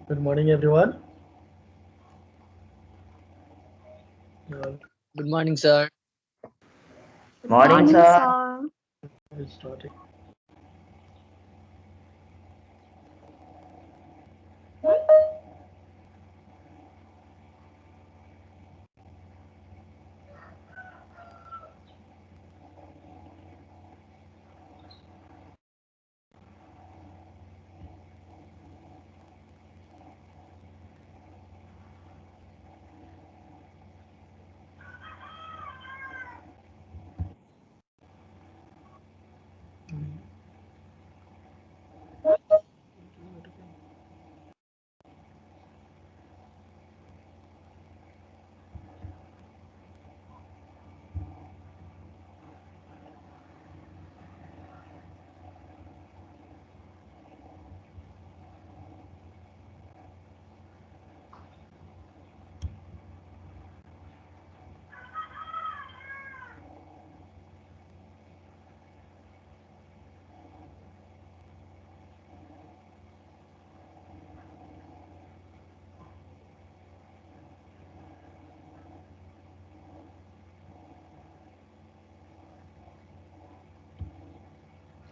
Good morning, everyone. Uh, Good morning, sir. Good Morning, morning, sir. sir. we're starting.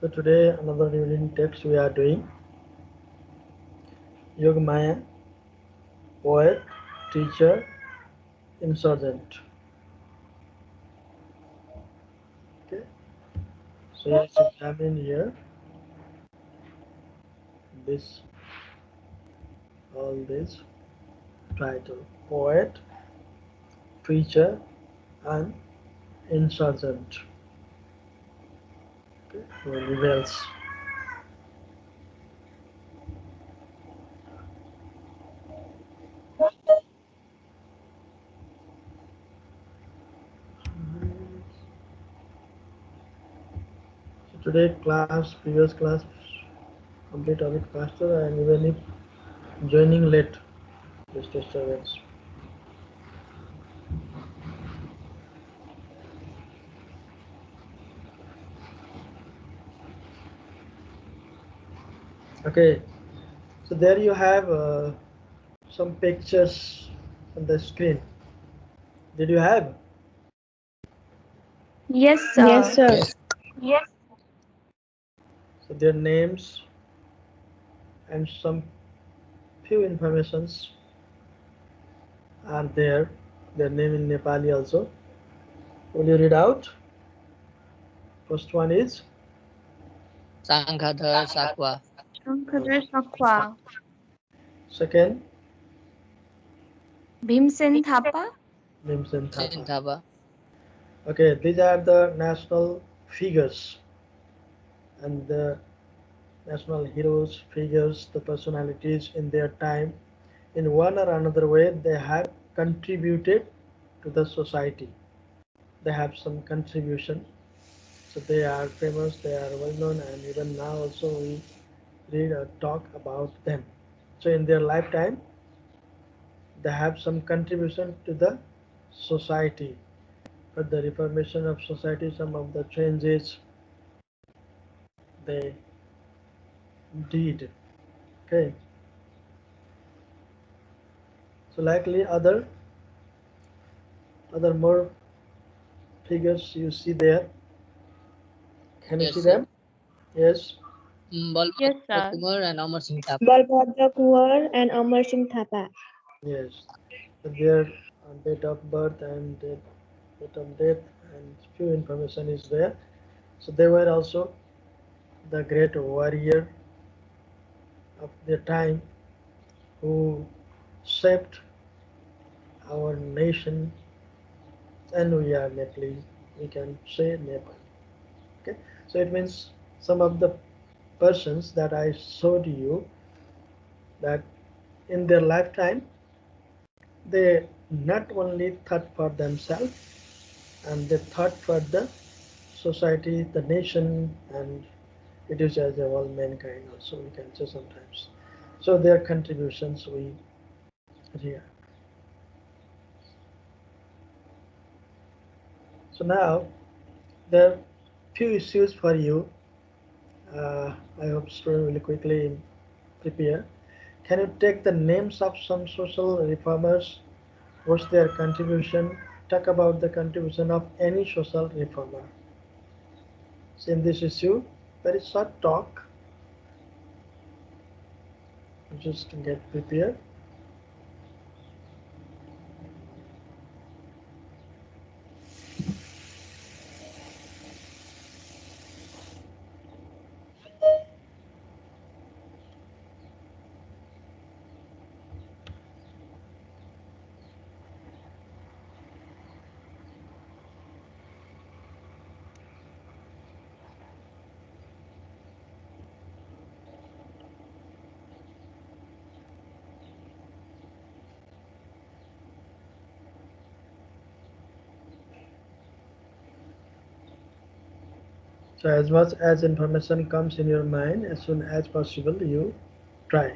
So today another reading text we are doing Yogamaya, poet, teacher, insurgent. Okay, so let's examine here this all this title: poet, preacher, and insurgent. Okay, so rebels. So today class, previous class, complete a bit faster, and even if joining late, this disturbance. Okay, so there you have some pictures on the screen. Did you have? Yes, Yes, sir. sir. Yes. So their names and some few informations are there. Their name in Nepali also. Will you read out? First one is Sankadhar Sakwa. Shankadar Sakwa, second Bhimsen Thapa, Bhimsen Bhimsen Thapa. Thapa. Okay, these are the national figures and the national heroes, figures, the personalities in their time. In one or another way, they have contributed to the society. They have some contribution, so they are famous, they are well known, and even now also we read or talk about them. So in their lifetime, they have some contribution to the society, for the reformation of society, some of the changes they did. Okay, so likely other more figures you see there. Can you see Yes, sir. them? Yes. yes, Balbhadra sir. Kumar and Amar Singh Thapa. Balbhadra Kuwar and Amar Singh Thapa. Yes, so their date of birth and date of death and few information is there. So they were also the great warrior of their time who shaped our nation, and we are Nepali. We can say Nepal. Okay, so it means some of the persons that I showed you that in their lifetime they not only thought for themselves and they thought for the society, the nation, and it is as a all mankind also we can say sometimes. So their contributions we hear. So now there are few issues for you. I hope student will quickly prepare. Can you take the names of some social reformers? What's their contribution? Talk about the contribution of any social reformer. So in this issue, very short talk. Just get prepared. So as much as information comes in your mind, as soon as possible, you try.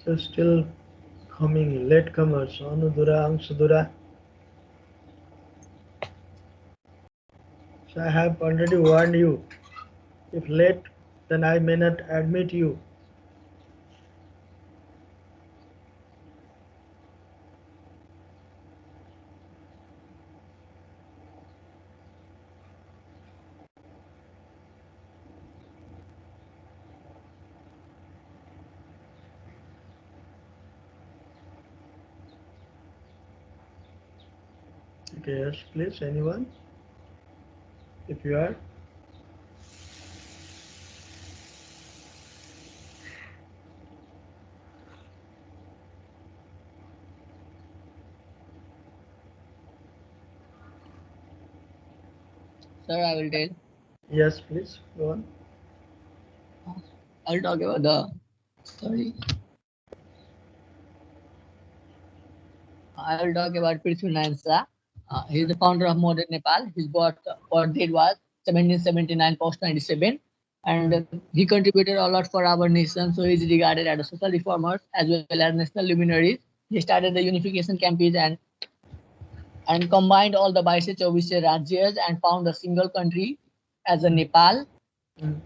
So still coming latecomers, Anudura, Angsudura. So I have already warned you. If late, then I may not admit you. Okay, yes, please, anyone? If you are. Sir, I will tell. Yes, please, go on. I'll talk about the. Sorry. I will talk about Prithviraj Shah. He is the founder of modern Nepal. His birth date was 1779 post 97, and he contributed a lot for our nation. So he is regarded as a social reformer as well as national luminaries. He started the unification campaigns and combined all the 22 24 Rajyas and found a single country as a Nepal. Mm.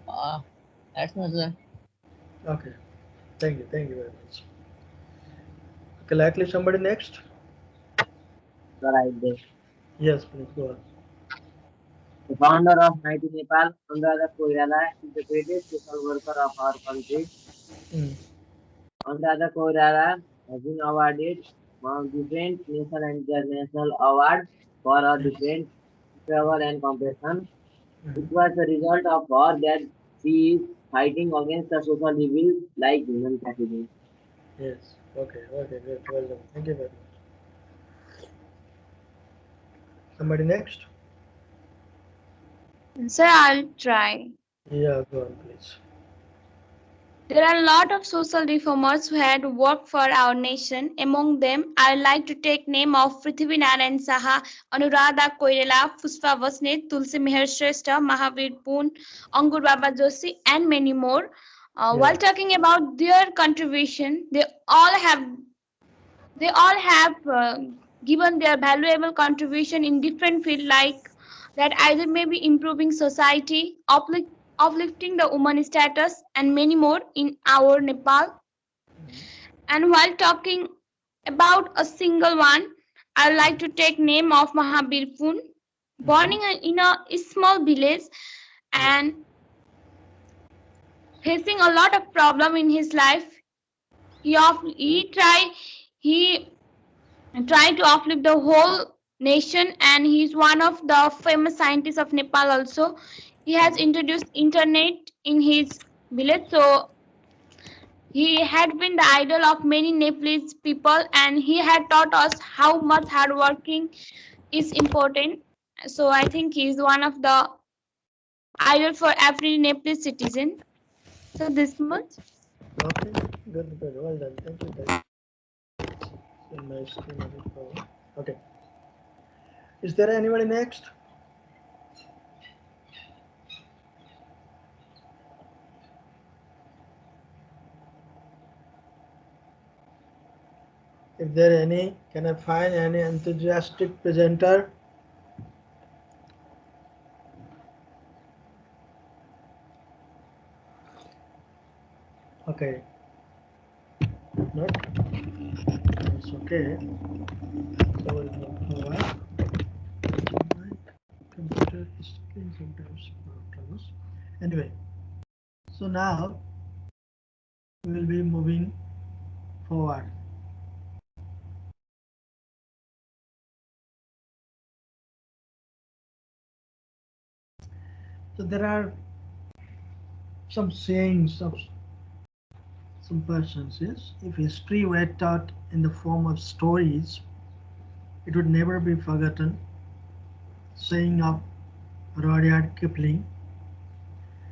That's not the. Okay, thank you very much. Okay, likely somebody next? Sir, I did. Yes, please, go on. The founder of Mighty Nepal, Anuradha Koirala, is the greatest social worker of our country. Mm. Anuradha Koirala has been awarded different national and international awards for her Yes. different struggle and compassion. It Mm. was the result of her that she is fighting against the social evils like human trafficking. Yes, okay, good, well done. Thank you very much. Somebody next? Sir, I'll try. Yeah, go on, please. There are a lot of social reformers who had worked for our nation. Among them, I would like to take name of Prithviraj Saha, Anuradha Koirala, Pushpa Vasne, Tulsi Meher Shrestha, Mahavir Poon, Angur Baba Joshi, and many more. Yeah. While talking about their contribution, they all have given their valuable contribution in different fields like that either may be improving society, uplifting the woman status, and many more in our Nepal. And while talking about a single one, I would like to take name of Mahabir Pun, born Mm-hmm. in a small village Yes. and facing a lot of problem in his life. He of he try to uplift the whole nation, and he's one of the famous scientists of Nepal also. He has introduced internet in his village, so He had been the idol of many Nepalese people, and he had taught us how much hard working is important. So I think he is one of the idol for every Nepalese citizen. So this much. Okay, good, good, well done. Thank you. That's a nice screen of it forward. Okay, is there anybody next? If there any, can I find any enthusiastic presenter? Okay, not. It's okay. So we'll move forward. My computer is screen sometimes problems. Anyway, so now we will be moving forward. So there are some sayings of some persons is if history were taught in the form of stories, it would never be forgotten. Saying of Rudyard Kipling,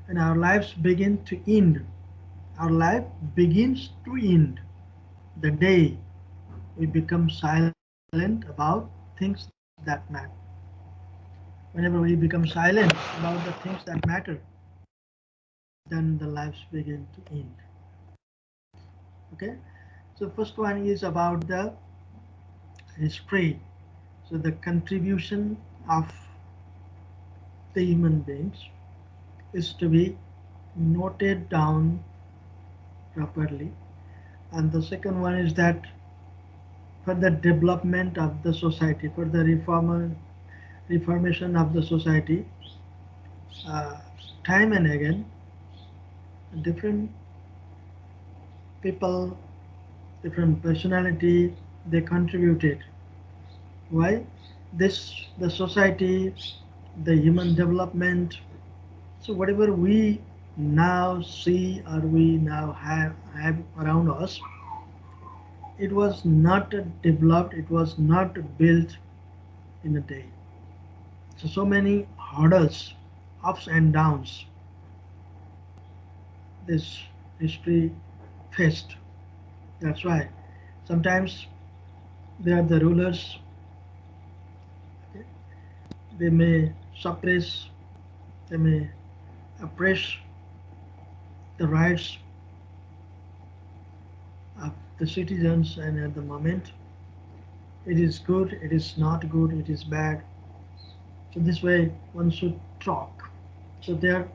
and our lives begin to end. Our life begins to end the day we become silent about things that matter. Whenever we become silent about the things that matter, then the lives begin to end. Okay, so first one is about the history. So the contribution of the human beings is to be noted down properly. And the second one is that for the development of the society, for the reformation of the society, uh, time and again, different people, different personality, they contributed. Why? This, the society, the human development. So whatever we now see or we now have around us, it was not developed, it was not built in a day. So many hurdles, ups and downs, this history faced. That's why sometimes they are the rulers, okay, they may suppress, they may oppress the rights of the citizens, and at the moment it is good, it is not good, it is bad. So this way one should talk. So they are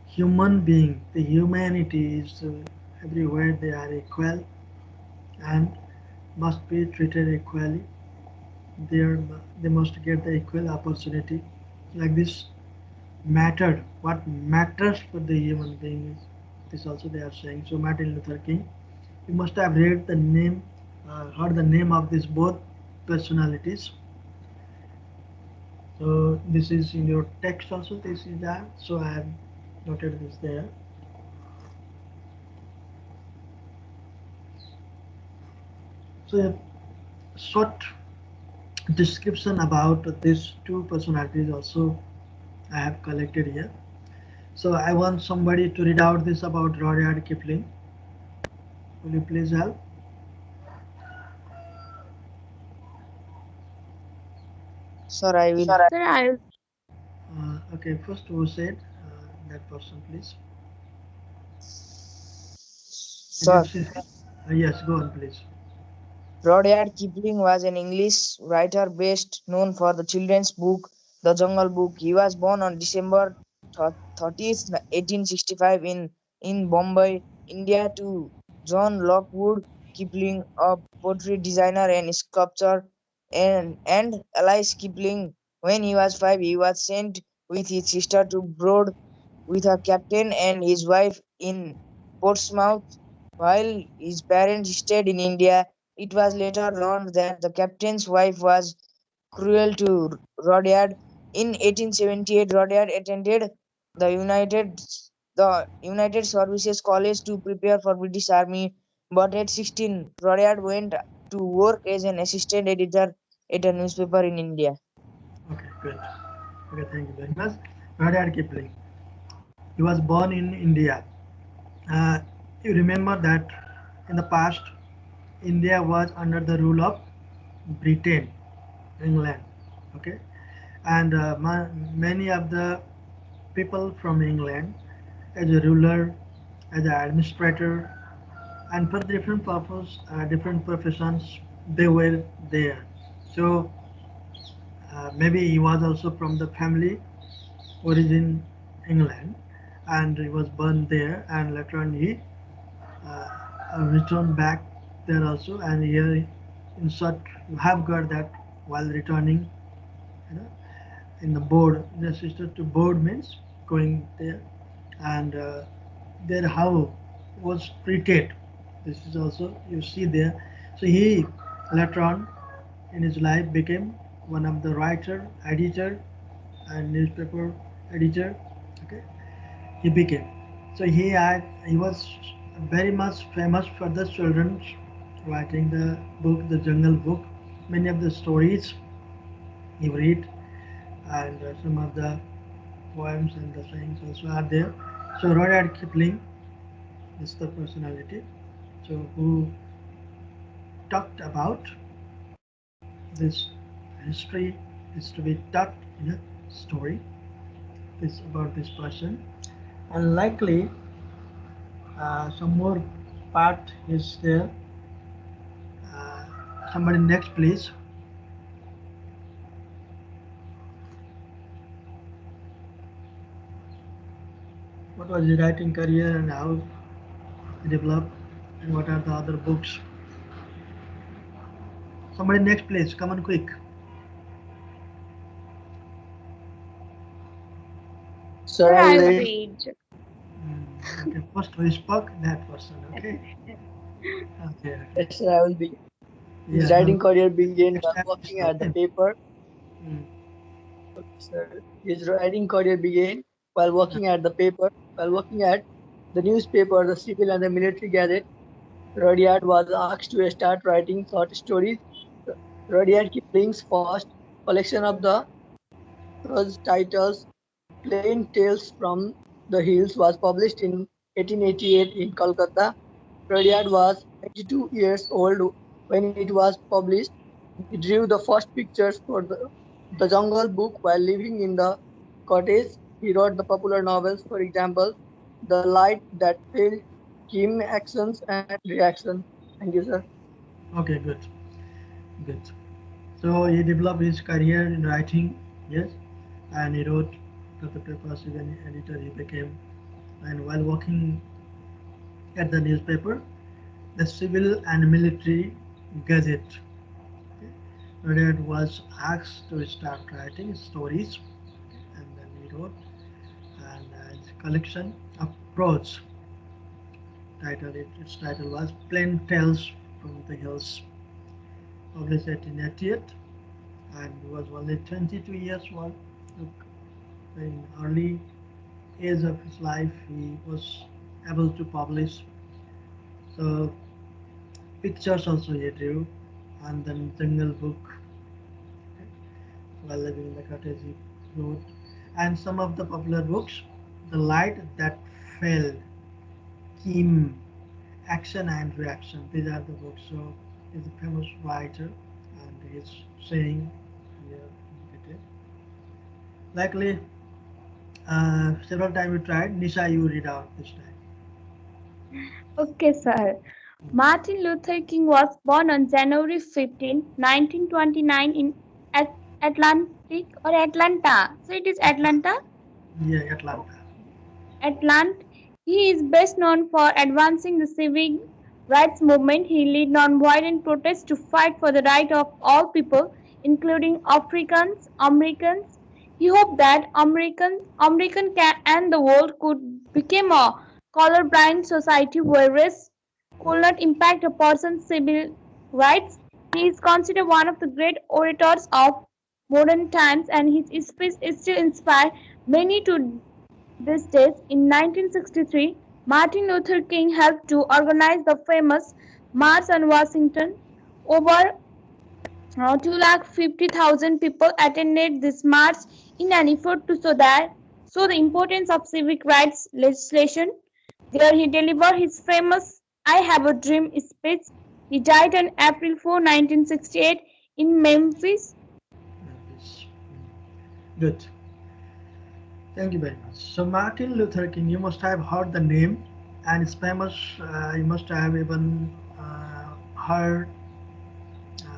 human being, the humanity is everywhere they are equal and must be treated equally. They are, they must get the equal opportunity. Like this mattered. What matters for the human being is this also they are saying. So Martin Luther King, you must have read the name, heard the name of these both personalities. So this is in your text also. This is that. So I have noted this there. So a short description about these two personalities also I have collected here. So I want somebody to read out this about Rudyard Kipling. Will you please help? Sir, I will. Sir, I Okay, first who said that person, please? Did you Sir, say? Yes, go on, please. Rudyard Kipling was an English writer best known for the children's book The Jungle Book. He was born on December 30th, 1865 in Bombay, India to John Lockwood Kipling, a pottery designer and sculptor, and Alice Kipling. When he was 5, he was sent with his sister to board with a captain and his wife in Portsmouth while his parents stayed in India. It was later learned that the captain's wife was cruel to Rudyard. In 1878, Rudyard attended the United the United Services College to prepare for British Army, but at 16, Rudyard went to work as an assistant editor at a newspaper in India. Okay, good. Okay, thank you very much. Rudyard Kipling. He was born in India. Uh, you remember that in the past, India was under the rule of Britain, England. Okay, and many of the people from England, as a ruler, as an administrator, and for different purpose, different professions, they were there. So maybe he was also from the family origin England, and he was born there, and later on he uh, returned back there also. And here, in short, you have got that while returning, you know, in the board, the sister to board means going there, and their how was treated. This is also you see there. So he later on in his life became one of the writer, editor, and newspaper editor. Okay, he became. So he was very much famous for the children's writing the book, the Jungle Book. Many of the stories he read, and some of the poems and the sayings also are there. So Rudyard Kipling is the personality. So who talked about this history is to be taught in a story. This about this person, and likely some more part is there. Uh, Somebody next, please. What was his writing career and how he developed, and what are the other books? Somebody next, please. Come on, quick. Sir, Sir, I will I'll read. read. Okay, first who spoke? That person. Okay. Okay. Okay. Yes, sir, I will be. Yeah. His Now writing career began next while time, working stop at the him. paper. Mm. Okay, sir. His writing career began while working at the paper, while working at the newspaper, the civil and the military gazette. Rudyard was asked to start writing short stories. Rudyard Kipling's first collection of the prose titles, Plain Tales from the Hills, was published in 1888 in Calcutta. Rudyard was 22 years old when it was published. He drew the first pictures for the Jungle Book while living in the cottage. He wrote the popular novels, for example, The Light That Failed, Kim, Actions and Reaction. Thank you, sir. Okay, good. Good. So he developed his career in writing, yes, and he wrote to the papers, even editor he became. And while working at the newspaper, the civil and military gazette, okay, Rudyard was asked to start writing stories, and then he wrote, and his collection of prose its title was Plain Tales from the Hills, published 1888, and he was only 22 years old. Look, in early age of his life, he was able to publish. So pictures also he drew, and then Jungle Book, okay, while living in the cottage he wrote, and some of the popular books, The Light That Fell, Kim, Action and Reaction. These are the books. So he's a famous writer, and he's saying here indicated. Likely, several times we tried. Nisha, you read out this time. Okay, sir. Martin Luther King was born on January 15, 1929 in Atlantic or Atlanta. So it is Atlanta. Yeah, Atlanta. Atlanta. He is best known for advancing the civil rights movement. He led nonviolent protests to fight for the right of all people, including Africans, Americans. He hoped that and the world could become a colorblind society where race could not impact a person's civil rights. He is considered one of the great orators of modern times, and his speech still inspire many to these days, in 1963, Martin Luther King helped to organize the famous March on Washington. Over 250,000 people attended this march in an effort to show the importance of civic rights legislation. There he delivered his famous I Have a Dream speech. He died on April 4, 1968 in Memphis. Memphis. Good. Thank you very much. So Martin Luther King, you must have heard the name, and it's famous. You must have even heard uh,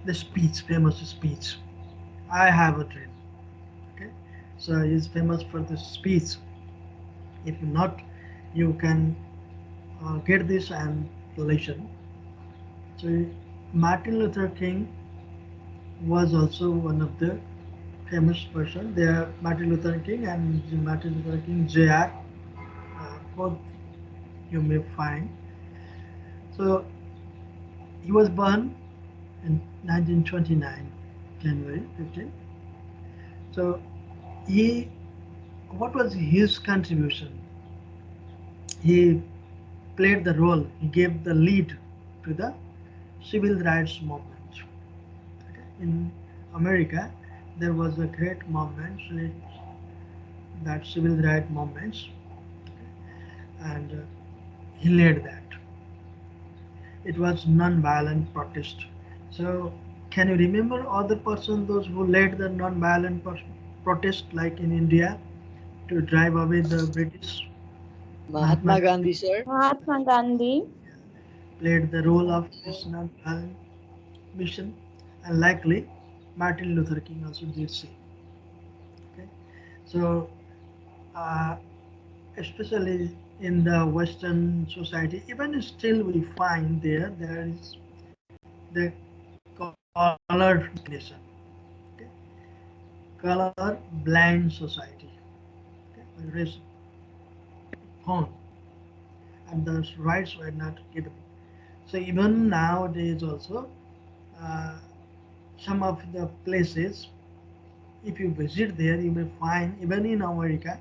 the speech, famous speech. I have a dream. Okay, so he's famous for this speech. If not, you can get this and listen. So Martin Luther King was also one of the famous person. They are Martin Luther King and Martin Luther King Jr. Both you may find. So he was born in 1929, January 15. So he, what was his contribution? He played the role. He gave the lead to the civil rights movement. Okay. In America, there was a great movement, that civil rights movements, and he led that. It was non-violent protest. So, can you remember other person, those who led the non-violent protest, like in India, to drive away the British? Mahatma Mahatma Gandhi, Gandhi sir. Mahatma Gandhi. played the role of this non-violent mission, and likely Martin Luther King also did same. Okay, so uh, especially in the Western society, even still we find there is the colored discrimination, okay? Color blind society, okay? Race found, and the rights were not given. So even nowadays also, uh, some of the places, if you visit there, you may find even in America,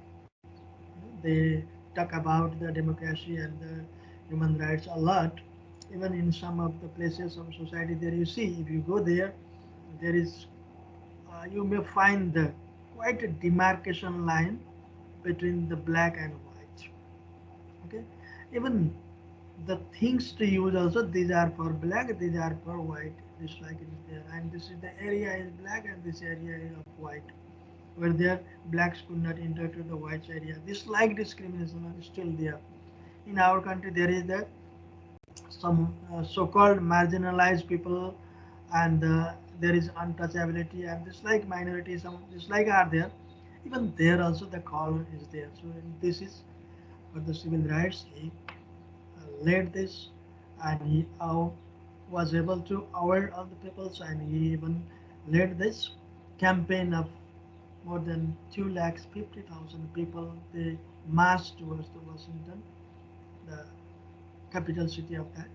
they talk about the democracy and the human rights a lot. Even in some of the places of society, there you see, if you go there, there is you may find quite a demarcation line between the black and white. Okay, even the things to use also, these are for black, these are for white. Just like it is there, and this is the area is black and this area is of white. Where there blacks could not enter to the whites area. This like discrimination is still there. In our country, there is the some so-called marginalized people, and there is untouchability, and this like minority, some this like are there. Even there also the call is there. So this is for the civil rights. He led this, and he was able to aware all the peoples, and he even led this campaign of more than 250,000 people. They marched towards the Washington, the capital city of that.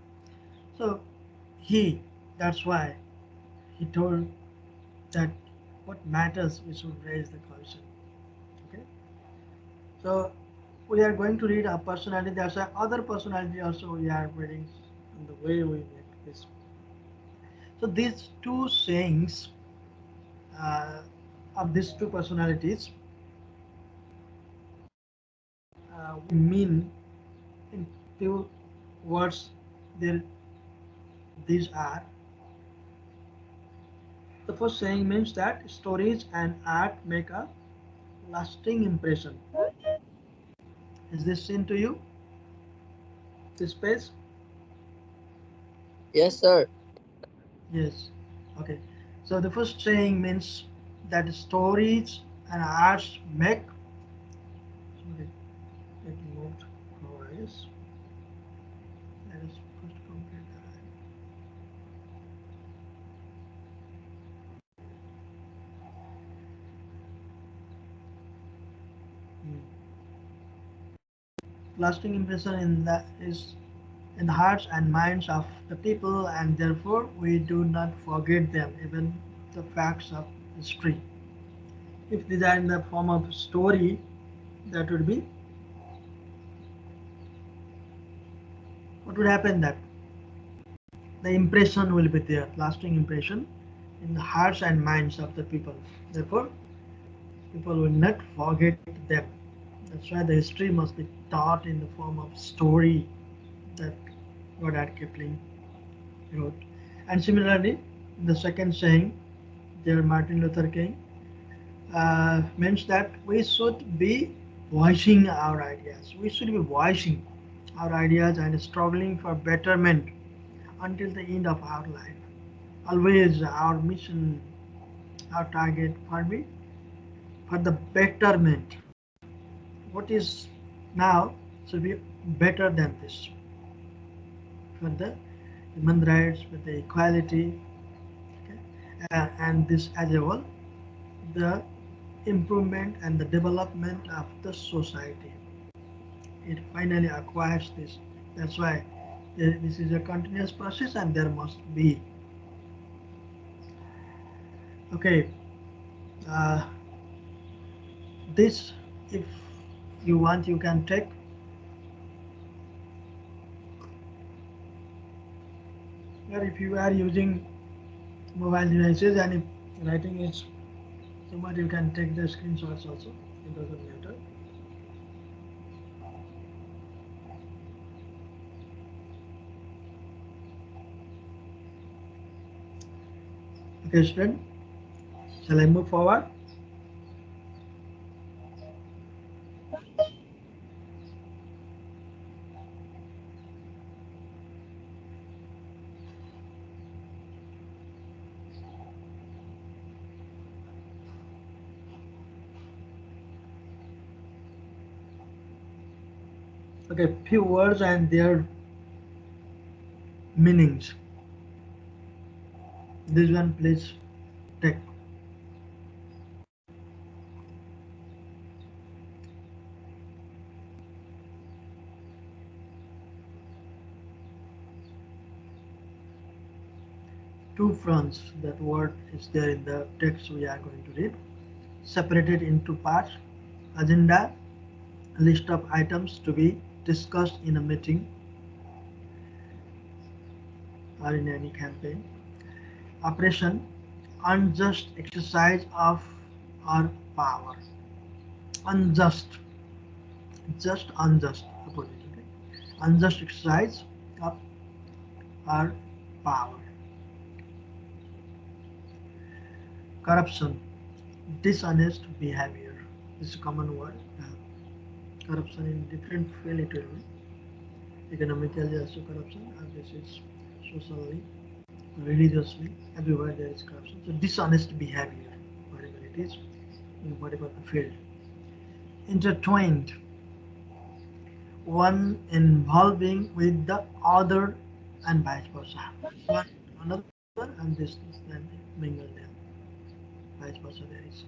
So he, that's why he told that what matters, we should raise the question. Okay. So we are going to read a personality. There's a other personality also we are reading in the way we make this. So these two sayings uh, of these two personalities, we mean in few words. There, these are. The first saying means that stories and art make a lasting impression. Is this seen to you? This page? Yes, sir. Yes. Okay. So the first saying means that stories and arts make. Sorry, it moved twice. Let us first complete that. Hmm. Lasting impression in that is in the hearts and minds of the people, and therefore we do not forget them, even the facts of history. If these are in the form of story, that would be, what would happen, that the impression will be there, lasting impression in the hearts and minds of the people. Therefore, people will not forget them. That's why the history must be taught in the form of story that Goddard Kipling wrote. And similarly, the second saying, dear Martin Luther King, means that we should be voicing our ideas. We should be voicing our ideas and struggling for betterment until the end of our life. Always our mission, our target for me, for the betterment. What is now should be better than this, for the human rights, for the equality, okay? And this as a whole, the improvement and the development of the society. It finally acquires this. That's why this is a continuous process, and there must be. Okay, uh, this, if you want, you can take, or if you are using mobile devices and if writing is so much, you can take the screenshots also. It doesn't matter. Okay, student, shall I move forward? Okay, few words and their meanings. This one, please take. Two fronts, that word is there in the text we are going to read. Separated into parts. Agenda, a list of items to be discussed in a meeting or in any campaign. Oppression, unjust exercise of our power. Unjust, just unjust, opposite. Okay? Unjust exercise of our power. Corruption, dishonest behavior. This is a common word. Corruption in different field it will be. Economically also corruption, and this is socially, religiously, everywhere there is corruption. So dishonest behavior, whatever it is, in whatever the field. Intertwined, one involving with the other and vice versa. One another and this then mingle them. Vice versa there is.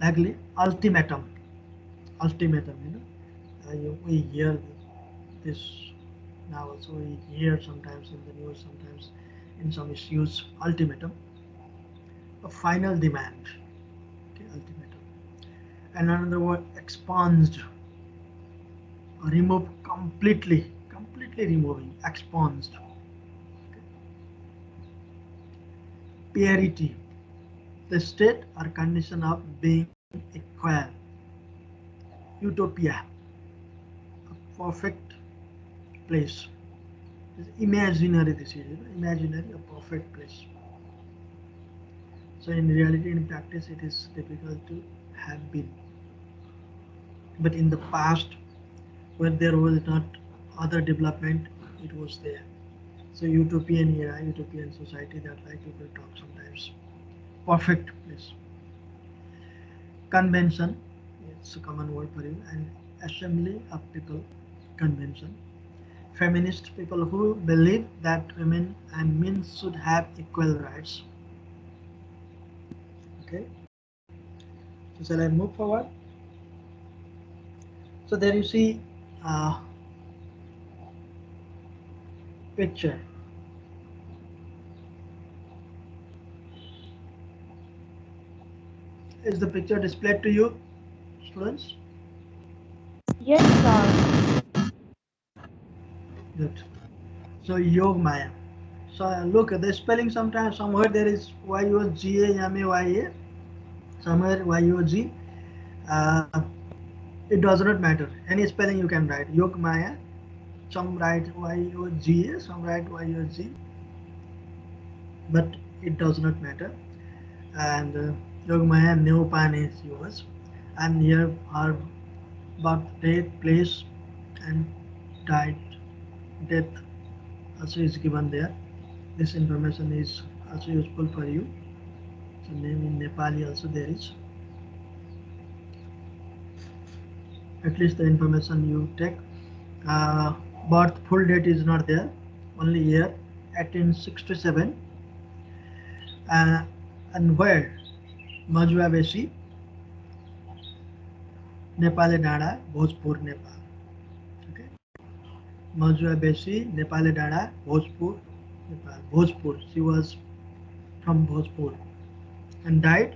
Lastly, ultimatum. Ultimatum, we hear this now also, we hear sometimes in the news, sometimes in some issues, ultimatum, a final demand. Okay, ultimatum. And another word, expunged, remove completely, completely removing, expunged. Okay. Parity, the state or condition of being equal. Utopia, a perfect place. It's imaginary, this is imaginary, a perfect place. So in reality, in practice, it is difficult to have been. But in the past, when there was not other development, it was there. So utopian era, utopian society, that like people talk sometimes. Perfect place. Convention, it's a common word for you, and assembly of people, convention. Feminist people who believe that women and men should have equal rights. Okay, so shall I move forward? So there you see picture. Is the picture displayed to you, students? Yes, sir. Good. So Yogamaya. So look, the spelling sometimes somewhere there is Yogama, somewhere Yog. Uh, it does not matter. Any spelling you can write. Yogamaya. Some write Yog, some write Yog, but it does not matter. And Yogamaya Neopan is yours. And here our birth date, place, and died death also is given there. This information is also useful for you. So name in Nepali also there is. At least the information you take. Uh, Birth full date is not there. Only year 1867. Uh, and where? Majua Besi, Nepali Dada, Bhojpur, Nepal. Okay. Majua Besi, Nepali Dada, Bhojpur, Nepal. Bhojpur. She was from Bhojpur and died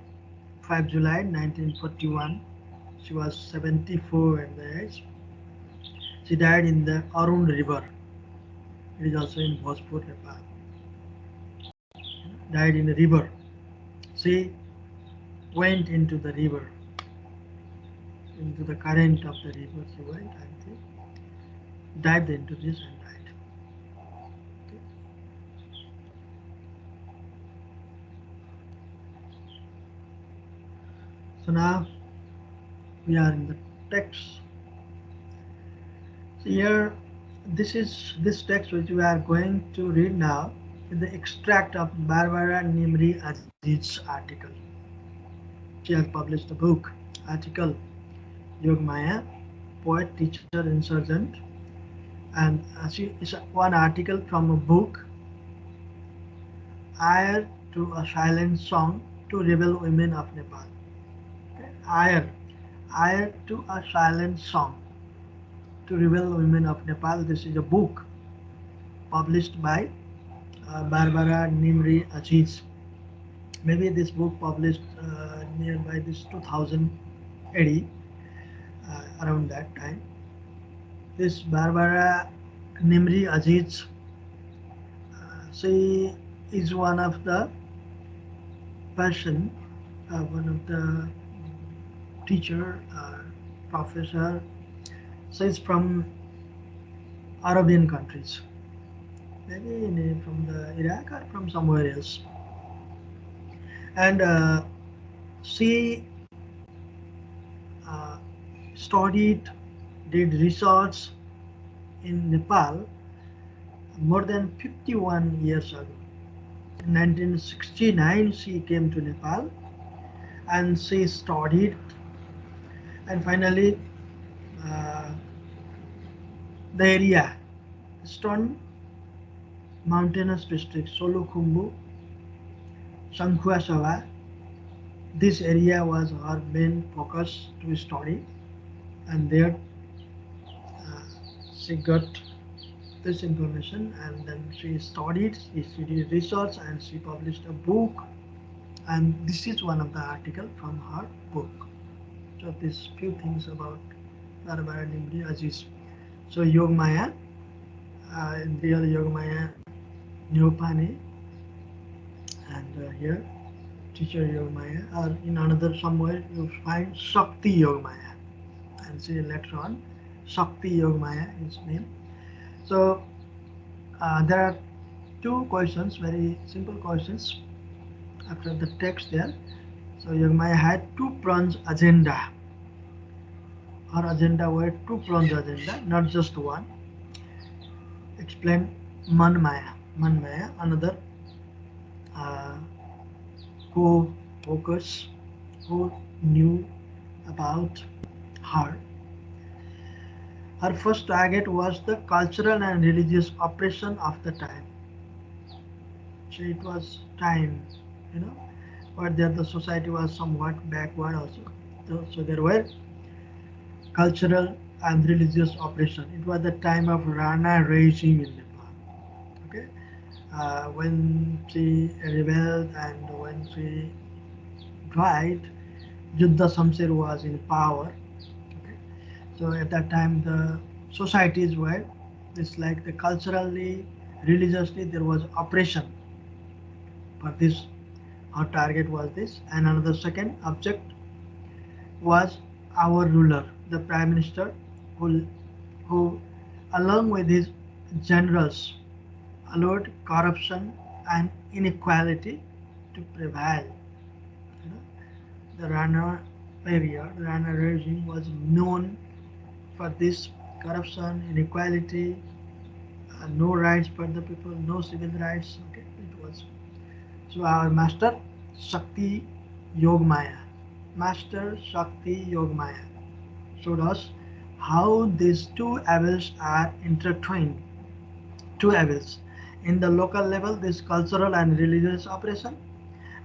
5 July 1941. She was 74 at the age. She died in the Arun River. It is also in Bhojpur, Nepal. Died in the river. She went into the river, into the current of the river. She went and she dived into this and died. Okay. So now we are in the text. So here, this text which we are going to read now is the extract of Barbara Nimri Aziz's article. She has published a book, article, Yogamaya, poet, teacher, insurgent, and she is one article from a book, Heir to a Silent Song to Rebel Women of Nepal. Okay. Heir to a Silent Song to Rebel Women of Nepal. This is a book published by Barbara Nimri Aziz. Maybe this book published nearby this 2080, around that time. This Barbara Nimri Aziz, she is one of the person, one of the teacher, professor. So it's from Arabian countries, maybe from the Iraq or from somewhere else. And she uh, studied, did research in Nepal more than 51 years ago. In 1969, she came to Nepal and she studied, and finally, uh, the area, Eastern Mountainous District, Solukhumbu, Sankhua, this area was her main focus to study, and there she got this information, and then she studied, she did research, and she published a book, and this is one of the article from her book. So these few things about Barbara Nimri Aziz. So Yogamaya, real Yogamaya Neopane, and here teacher Yogamaya, or in another somewhere you find Shakti Yogamaya, and see later on Shakti Yogamaya is name. So there are two questions, very simple questions after the text there. So Yogamaya had two-pronged agenda. Her agenda were two-pronged agenda, not just one. Explain Manmaya. Manmaya, another uh, co-workers who knew about her. Her first target was the cultural and religious oppression of the time. So it was time, you know, but there the society was somewhat backward also. So there were cultural and religious oppression. It was the time of Rana regime in Nepal. Okay, when she rebelled and when she died, Juddha Shamsher was in power. Okay. So at that time, the societies were it's like the culturally, religiously there was oppression for this. Our target was this, and another second object was our ruler, the prime minister, who along with his generals, allowed corruption and inequality to prevail. You know, the Rana period, the Rana regime was known for this corruption, inequality, no rights for the people, no civil rights. Okay, it was. So our master Shakti Yogamaya, Master Shakti Yogamaya showed us how these two evils are intertwined. Two evils in the local level, this cultural and religious oppression,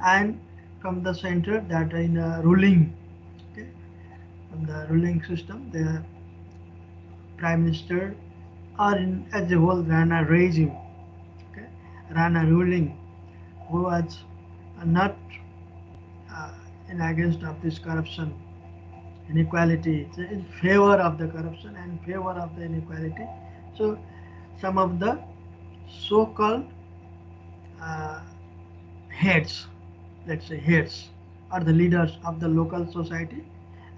and from the center that in ruling, okay, from the ruling system, the prime minister or in, as a whole ran a regime, okay, ran a ruling who was not uh, in against of this corruption, inequality, in favor of the corruption and favor of the inequality. So some of the so-called uh, heads, let's say heads, are the leaders of the local society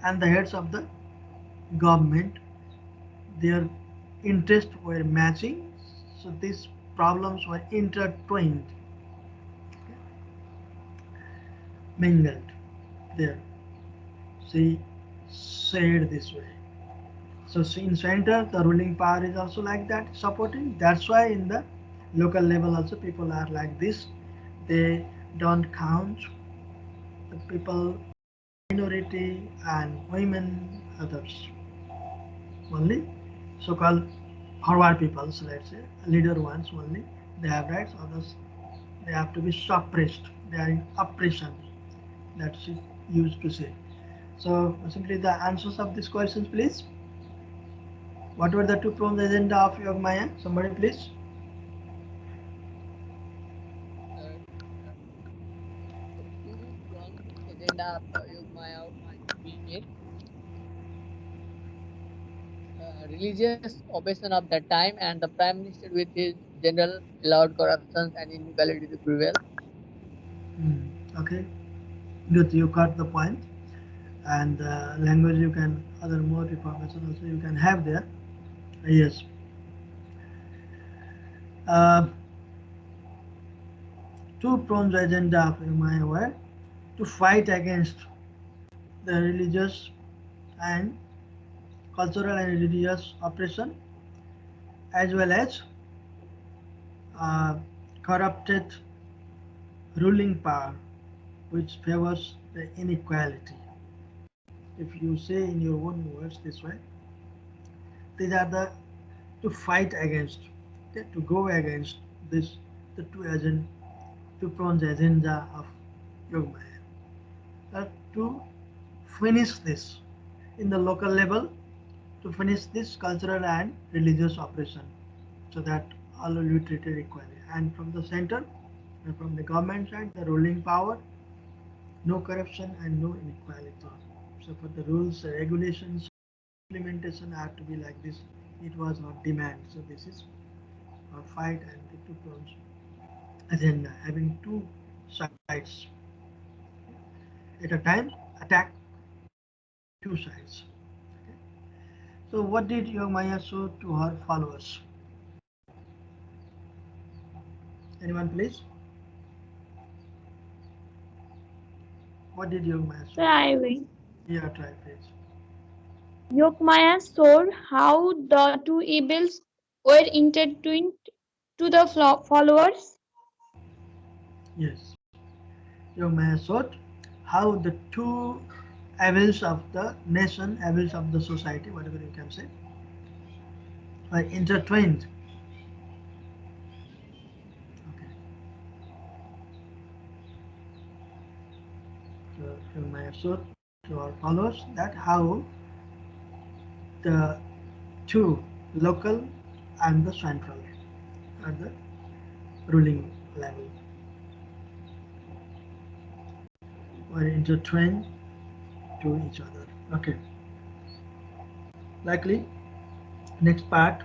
and the heads of the government, their interests were matching, so these problems were intertwined, mingled there. She said this way. So in center, the ruling power is also like that, supporting. That's why in the local level also people are like this. They don't count the people, minority and women, others. Only so-called forward peoples, let's say, leader ones only, they have rights, others they have to be suppressed. They are in oppression. That's it used to say. So simply the answers of these questions, please. What were the two prongs agenda of Yogamaya? Somebody please. Uh, the two-pronged agenda of Yogamaya mean religious oppression of that time, and the prime minister with his general allowed corruptions and inequality to prevail. Okay, good. You got the point. And language you can other more information also you can have there. Yes. Uh, two pronged agenda of Yogamaya were to fight against the religious and cultural and religious oppression, as well as uh, corrupted ruling power which favors the inequality. If you say in your own words this way, these are the to fight against, okay, to go against this, the two pronged agenda of Yogamaya. To finish this in the local level, to finish this cultural and religious oppression, so that all will be treated equally. And from the center, and from the government side, the ruling power, no corruption and no inequality. So for the rules, regulations, implementation have to be like this. It was not demand. So this is our fight and the two fronts agenda, having two sides at a time, attack two sides. Okay. So what did Yogamaya show to her followers? Anyone please? What did Yogamaya show? Sir, I will. Yeah, try please. Yogamaya showed how the two evils were intertwined to the followers. Yes. Yogamaya showed how the two evils of the nation, evils of the society, whatever you can say, are intertwined. Okay. So Yogamaya showed to our followers that how the two, local and the central, at the ruling level, were intertwined to each other. Okay. Likely, next part,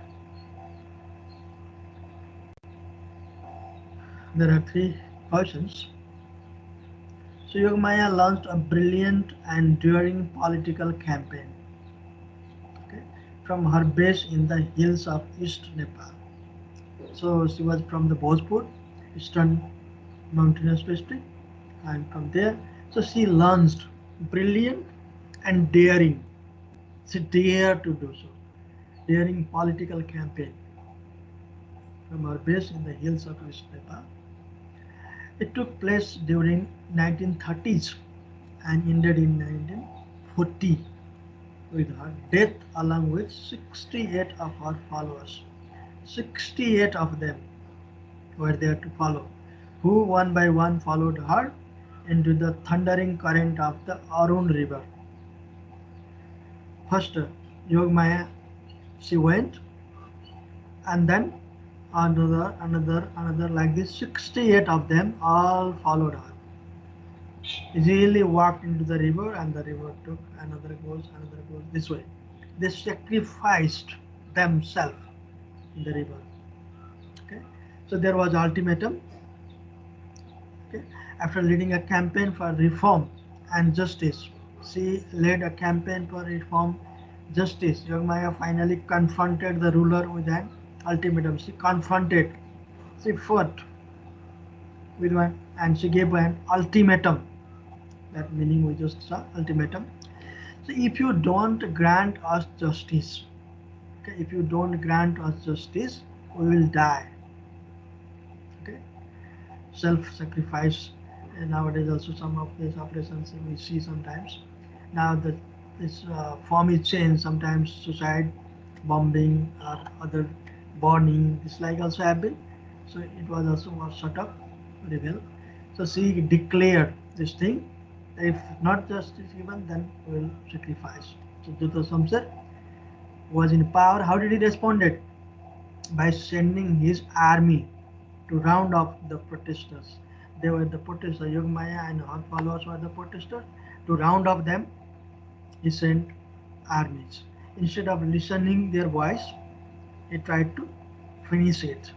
there are three questions. So Yogamaya launched a brilliant and enduring political campaign, okay, from her base in the hills of East Nepal. So she was from the Bhojpur, eastern mountainous district, and from there, so she launched brilliant and daring. She dared to do so, daring political campaign from her base in the hills of East Nepal. It took place during 1930s and ended in 1940 with her death along with 68 of her followers. 68 of them were there to follow, who one by one followed her into the thundering current of the Arun river. First, Yogamaya, she went, and then another like this. 68 of them all followed her. Easily walked into the river, and the river took another goes this way. They sacrificed themselves in the river. Okay, so there was ultimatum. Okay, after leading a campaign for reform and justice, she led a campaign for reform, justice. Yogamaya finally confronted the ruler with an ultimatum. She confronted, she fought with one, and she gave an ultimatum. That meaning we just saw, ultimatum. So if you don't grant us justice, okay, if you don't grant us justice, we will die. Okay, self-sacrifice. And nowadays also some of these operations we see sometimes. Now that this form is changed, sometimes suicide, bombing, or other burning. This like also happened. So it was also was shut up very well. So she declared this thing. If not justice given, then we will sacrifice. So Dutta Samsar was in power. How did he respond? By sending his army to round up the protesters. They were the protesters, Yogamaya and her followers were the protesters. To round up them, he sent armies. Instead of listening their voice, he tried to finish it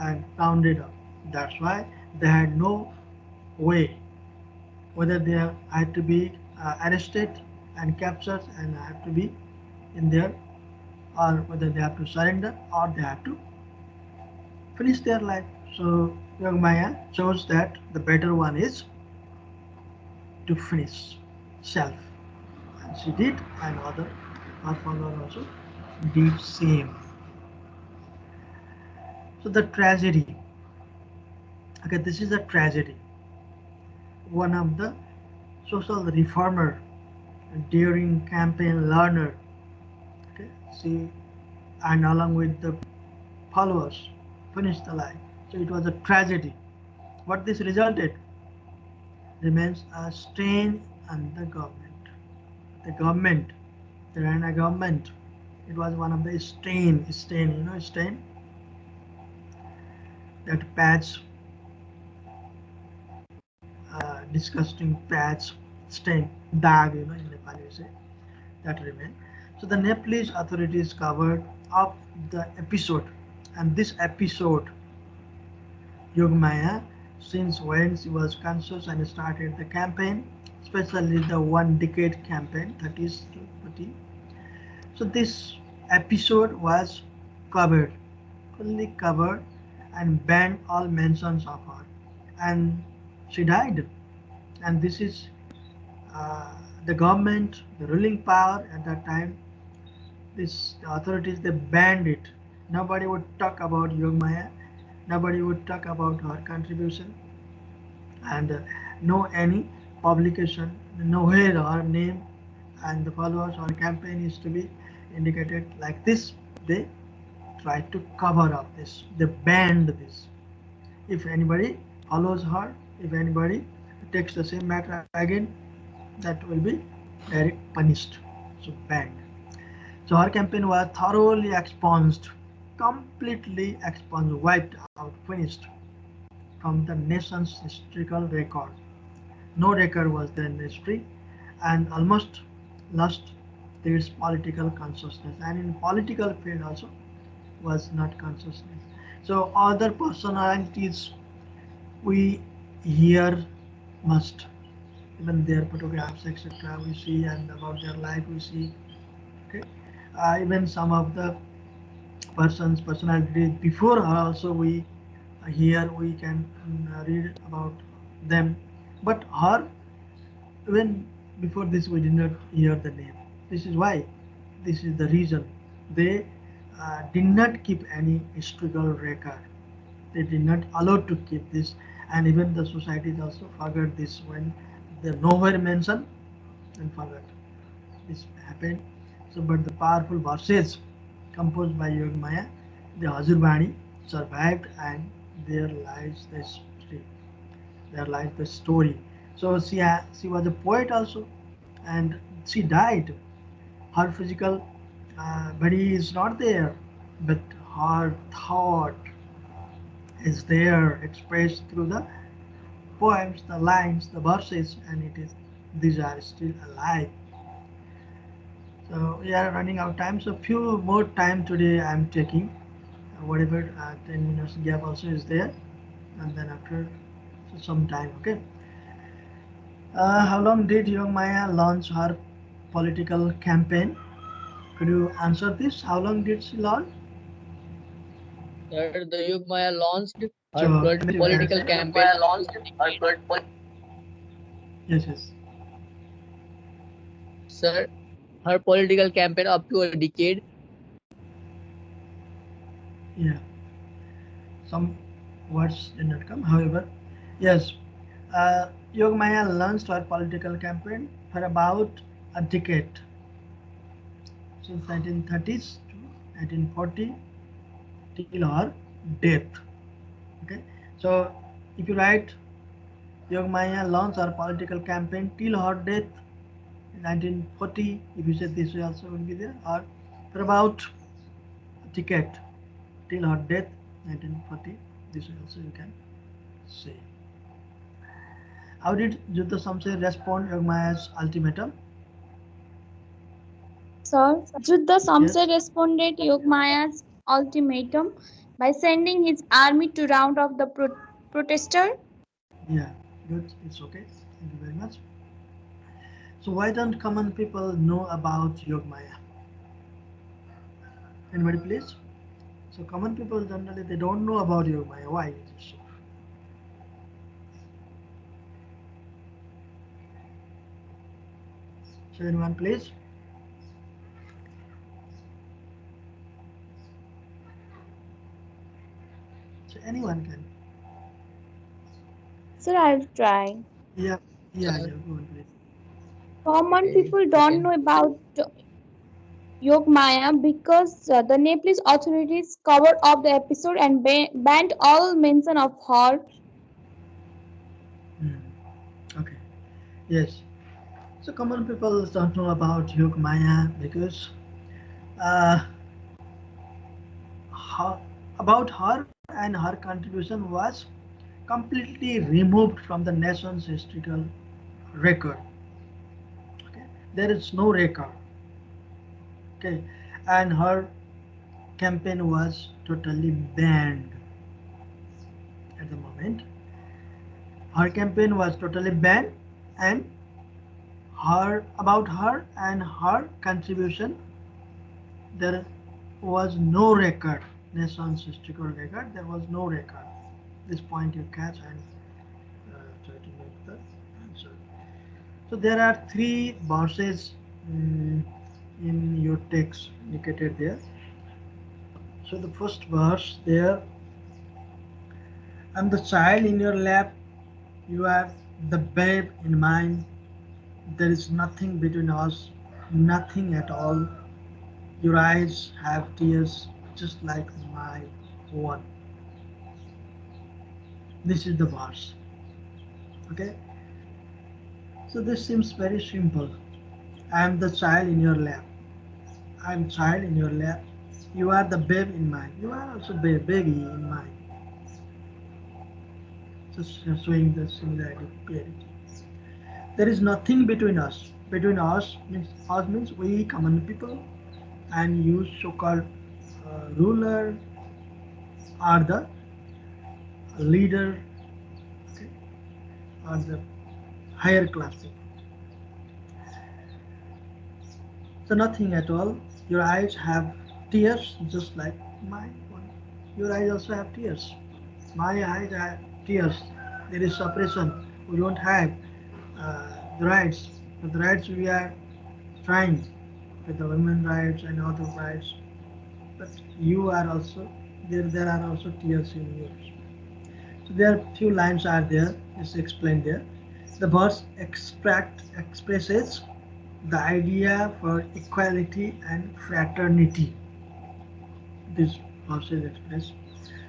and round it up. That's why they had no way whether they had to be arrested and captured and have to be in there, or whether they have to surrender or they have to finish their life. So young Maya chose that the better one is to finish self. And she did, and other her follower also did same. So the tragedy. Okay, this is a tragedy. One of the social reformer, daring campaign learner. Okay, she and along with the followers finished the life. So it was a tragedy. What this resulted remains a strain on the government. The government, the Rana government, it was one of the stain, that patch, disgusting patch, stain, dag, in Nepali you say, that remained. So the Nepalese authorities covered up the episode, and this episode, Yogamaya, since when she was conscious and started the campaign, especially the 1 decade campaign, 30s to 40. So this episode was covered, fully covered, and banned all mentions of her. And she died. And this is uh, the government, the ruling power at that time. The authorities, they banned it. Nobody would talk about Yogamaya. Nobody would talk about her contribution, and no any publication, nowhere her name and the followers or campaign is to be indicated like this. They try to cover up this. They banned this. If anybody follows her, if anybody takes the same matter again, that will be direct punished. So banned. So her campaign was thoroughly expunged, completely expunged, wiped out, finished from the nation's historical record. No record was there in history, and almost lost its political consciousness, and in political field also was not consciousness. So other personalities we hear must, even their photographs etc. we see, and about their life we see. Okay, even some of the persons personalities before her also we here we can read about them, but her, even before this we did not hear the name. This is why, this is the reason they did not keep any historical record. They did not allow to keep this, and even the societies also forgot this when they nowhere mention and forgot this happened. So, but the powerful verses composed by Yogamaya, the Hazurbani, survived, and there lies the story. There lies the story. So she was a poet also, and she died. Her physical body is not there, but her thought is there, expressed through the poems, the lines, the verses, and it is, these are still alive. So we are running out of time. So few more time today I am taking. Whatever 10 minutes gap also is there, and then after so some time. Okay. How long did Young Maya launch her political campaign? Could you answer this? How long did she launch? Sir, the Yugmaya launched her So Amir, you can political say. campaign up to a decade. Yes, yes. Sir, her political campaign up to a decade. Yeah. Some words did not come. However, yes, Yogamaya launched her political campaign for about a decade, since 1930s to 1940 till her death. Okay, so if you write Yogamaya launched her political campaign till her death in 1940, if you say this way also will be there, or for about a decade till her death 1940, this way also you can say. How did Jutta Samse respond Yogmaya's ultimatum? Sir, Juddha Yes. Samse responded Yogmaya's ultimatum by sending his army to round off the protester. Yeah, good. It's okay. Thank you very much. So why don't common people know about Yogmaya? Anybody please? So common people generally they don't know about Yogmaya. Why is it so? So anyone please? So anyone can. Sir, I'll try. Yeah, yeah, Sir, yeah. Go on please. Common okay, people I don't can. know about Yogmaya because the Nepalese authorities covered up the episode and banned all mention of her. Hmm. Okay. Yes. So common people don't know about Yogmaya because uh, her, about her and her contribution was completely removed from the nation's historical record. Okay, there is no record. Okay, and her campaign was totally banned at the moment. Her campaign was totally banned, and her about her and her contribution there was no record. Nation's historical record. There was no record. This point you catch and try to make the answer. So there are three verses in your text indicated there. So the first verse there, I'm the child in your lap, you are the babe in mine. There is nothing between us, nothing at all. Your eyes have tears just like my one. This is the verse. Okay. So this seems very simple. I am the child in your lap. I am child in your lap. You are the babe in mine. You are also baby in mine. Just showing the similarity, parity. There is nothing between us. between us means we common people, and you so-called ruler are the leader, okay, are the higher class people. So nothing at all. Your eyes have tears just like my one. Your eyes also have tears. My eyes have tears. There is suppression. We don't have the rights. But the rights we are trying with the women rights and other rights. But you are also there. There are also tears in yours. So there are few lines are there. Is explained there. The verse expresses the idea for equality and fraternity. This verse is expressed.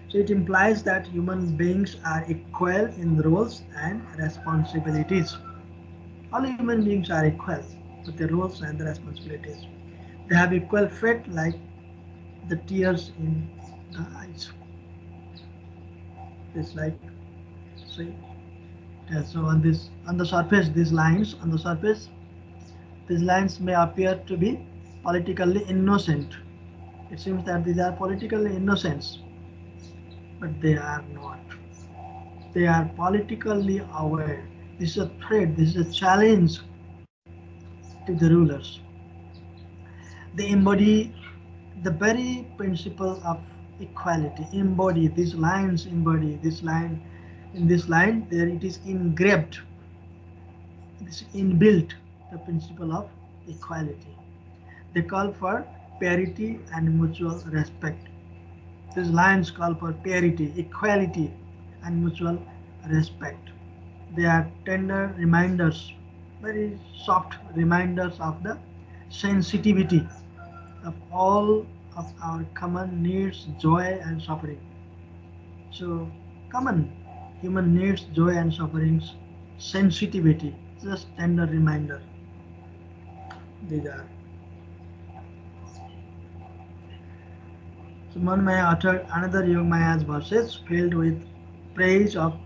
So it implies that human beings are equal in roles and responsibilities. All human beings are equal, but the roles and the responsibilities. They have equal fate like the tears in the eyes. It's like, see, yeah, so on the surface, these lines may appear to be politically innocent. It seems that these are politically innocent, but they are not. They are politically aware. This is a threat, this is a challenge to the rulers. They embody the very principle of equality. Embody these lines, embody this line. In this line, there it is engraved, it is inbuilt the principle of equality. They call for parity and mutual respect. These lines call for parity, equality, and mutual respect. They are tender reminders, very soft reminders of the sensitivity of all of our common needs, joy, and suffering. So, common human needs, joy, and sufferings, sensitivity, just tender reminder. These are. So Manmaya uttered another Yogamaya's verses filled with praise of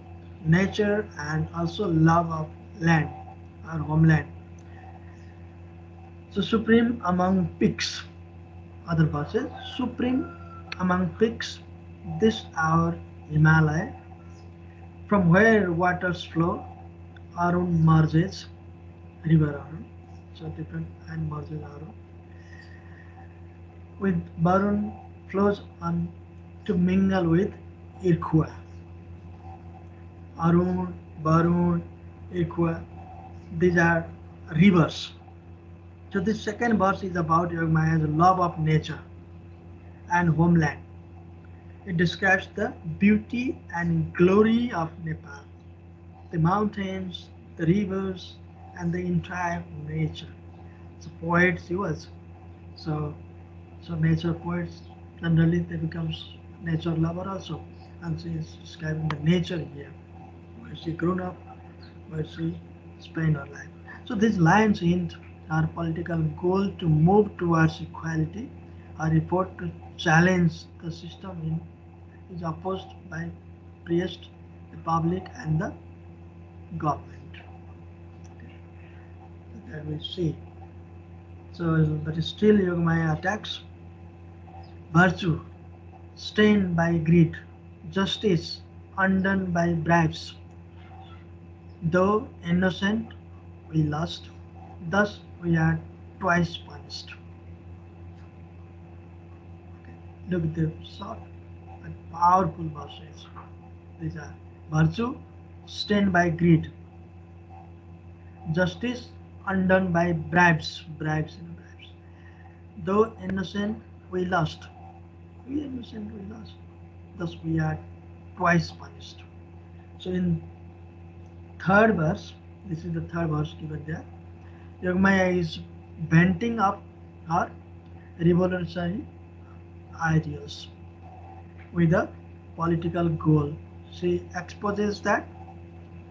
nature and also love of land, our homeland. So supreme among peaks, other verses, supreme among peaks, this our Himalaya, from where waters flow, Arun merges, river Arun, so different and merges Arun, with Barun flows on to mingle with Irkua. Arun, Barun, Irkua, these are rivers. So this second verse is about Yogamaya's love of nature and homeland. It describes the beauty and glory of Nepal, the mountains, the rivers, and the entire nature. So poets he was. So so nature poets generally they becomes nature lover also. And she is describing the nature here, where she grown up, where she spent her life. So these lines hint our political goal to move towards equality. Our report to challenge the system is opposed by priest, the public, and the government. Okay. That we see. So, but still Yogamaya attacks virtue, stained by greed, justice, undone by bribes. Though innocent, we lost. Thus, we are twice punished. Okay. Look at the short but powerful verses. These are virtue, stained by greed, justice, undone by bribes, bribes. Though innocent, we lost. We innocent, we lost. Thus we are twice punished. So in third verse, this is the third verse given there. Yogamaya is venting up her revolutionary ideals with a political goal. She exposes that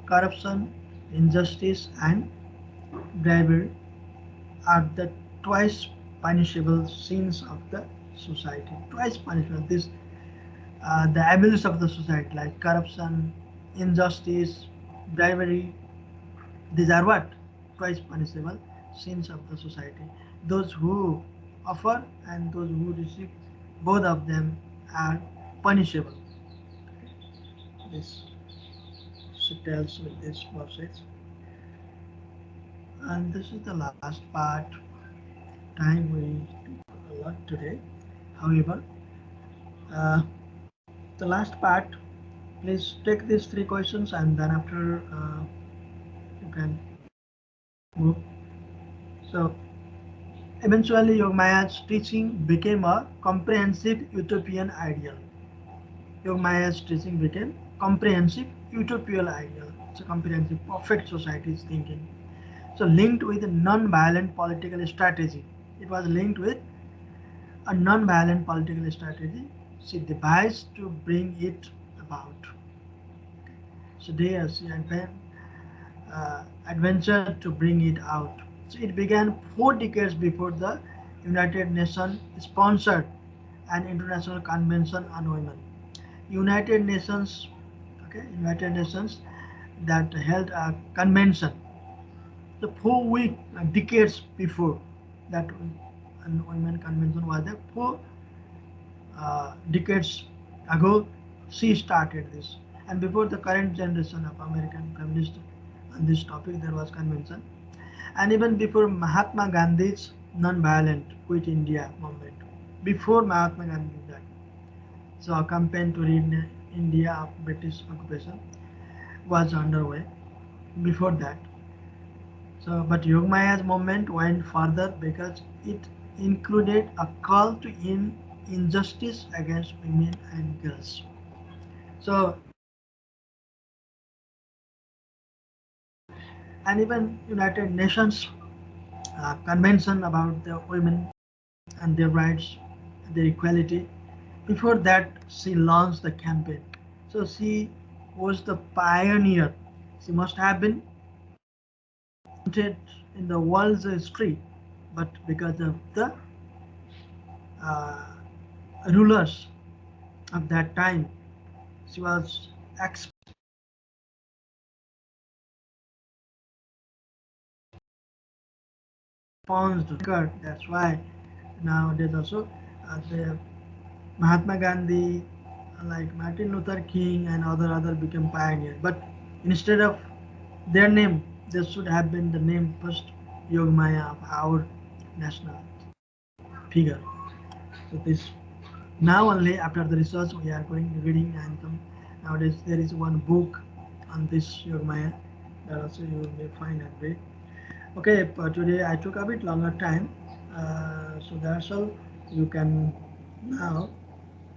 corruption, injustice, and bribery are the twice punishable sins of the society. Twice punishable. This the evils of the society like corruption, injustice, bribery. These are what twice punishable sins of the society. Those who offer and those who receive, both of them are punishable. This she tells with this verses. And this is the last part. Time we took a lot today. However, uh, the last part, please take these three questions and then after you can move. So eventually Yogamaya's teaching became a comprehensive utopian ideal. Yogamaya's teaching became comprehensive utopian ideal. It's a comprehensive perfect society is thinking. So linked with a non-violent political strategy. It was linked with a non-violent political strategy she devised to bring it about. So they she adventured to bring it out. So it began 4 decades before the United Nations sponsored an international convention on women. United Nations, okay, United Nations that held a convention. The 4 week decades before that, women convention was there. 4 decades ago, she started this. And before the current generation of American feminists on this topic, there was convention. And even before Mahatma Gandhi's non-violent Quit India movement, before Mahatma Gandhi died, so a campaign to rid India of British occupation was underway before that. So, but Yogamaya's movement went further because it included a call to end injustice against women and girls. So, and even United Nations Convention about the women and their rights, their equality. Before that, she launched the campaign. So she was the pioneer. She must have been wanted in the world's history, but because of the uh, rulers of that time, she was expunged. That's why nowadays also the Mahatma Gandhi, like Martin Luther King and other became pioneers. But instead of their name, there should have been the name first Yogamaya of our national figure. So this now only after the research we are going reading and nowadays there is one book on this Yogamaya that also you may find and read. Okay, but today I took a bit longer time, so that's all. You can now